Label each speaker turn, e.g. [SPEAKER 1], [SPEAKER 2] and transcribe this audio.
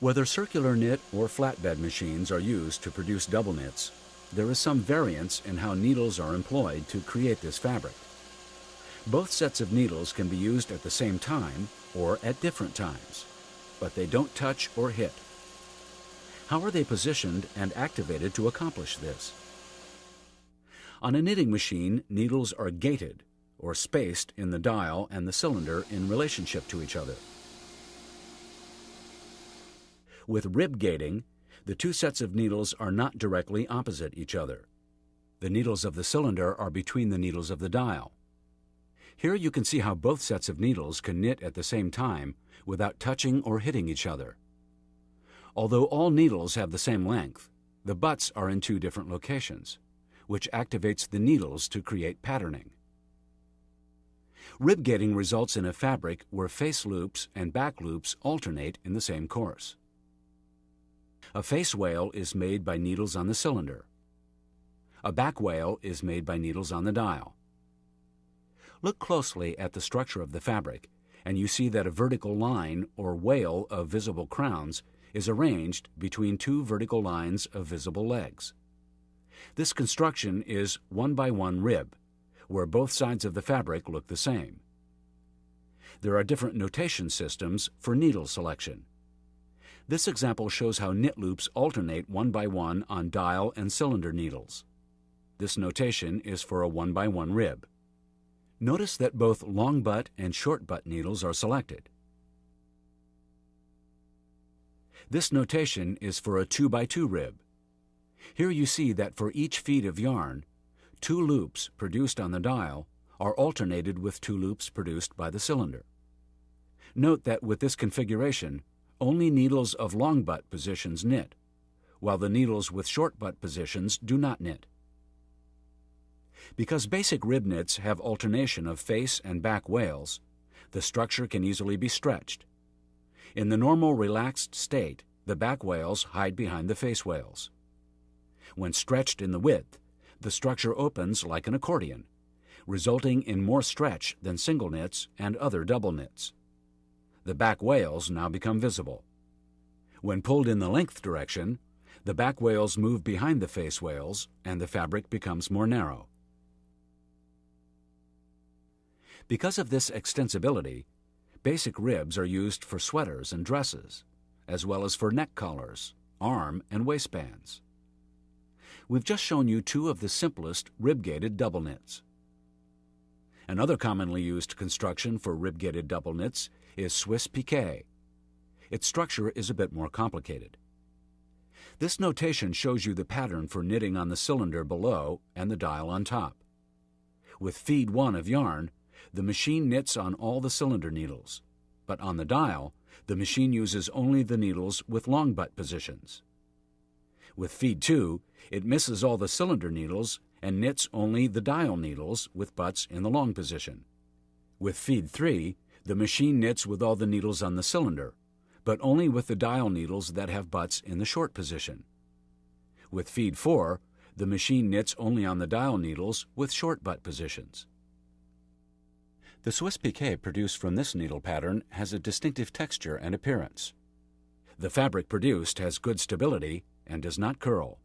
[SPEAKER 1] Whether circular knit or flatbed machines are used to produce double knits, there is some variance in how needles are employed to create this fabric. Both sets of needles can be used at the same time or at different times, but they don't touch or hit. How are they positioned and activated to accomplish this? On a knitting machine, needles are gated, or spaced in the dial and the cylinder in relationship to each other. With rib gating, the two sets of needles are not directly opposite each other. The needles of the cylinder are between the needles of the dial. Here you can see how both sets of needles can knit at the same time without touching or hitting each other. Although all needles have the same length, the butts are in two different locations, which activates the needles to create patterning. Rib gating results in a fabric where face loops and back loops alternate in the same course. A face wale is made by needles on the cylinder. A back wale is made by needles on the dial. Look closely at the structure of the fabric, and you see that a vertical line or wale of visible crowns is arranged between two vertical lines of visible legs. This construction is 1-by-1 rib, where both sides of the fabric look the same. There are different notation systems for needle selection. This example shows how knit loops alternate 1-by-1 on dial and cylinder needles. This notation is for a 1-by-1 rib. Notice that both long butt and short butt needles are selected. This notation is for a 2-by-2 rib. Here you see that for each feet of yarn, 2 loops produced on the dial are alternated with 2 loops produced by the cylinder. Note that with this configuration, only needles of long butt positions knit, while the needles with short butt positions do not knit. Because basic rib knits have alternation of face and back wales, the structure can easily be stretched. In the normal relaxed state, the back wales hide behind the face wales. When stretched in the width, the structure opens like an accordion, resulting in more stretch than single knits and other double knits. The back wales now become visible. When pulled in the length direction, the back wales move behind the face wales and the fabric becomes more narrow. Because of this extensibility, basic ribs are used for sweaters and dresses, as well as for neck collars, arm and waistbands. We've just shown you 2 of the simplest rib-gated double knits. Another commonly used construction for rib-gated double knits is Swiss piqué. Its structure is a bit more complicated. This notation shows you the pattern for knitting on the cylinder below and the dial on top. With feed 1 of yarn, the machine knits on all the cylinder needles, but on the dial, the machine uses only the needles with long butt positions. With feed 2, it misses all the cylinder needles and knits only the dial needles with butts in the long position. With feed 3, the machine knits with all the needles on the cylinder, but only with the dial needles that have butts in the short position. With feed 4, the machine knits only on the dial needles with short butt positions. The Swiss piqué produced from this needle pattern has a distinctive texture and appearance. The fabric produced has good stability and does not curl.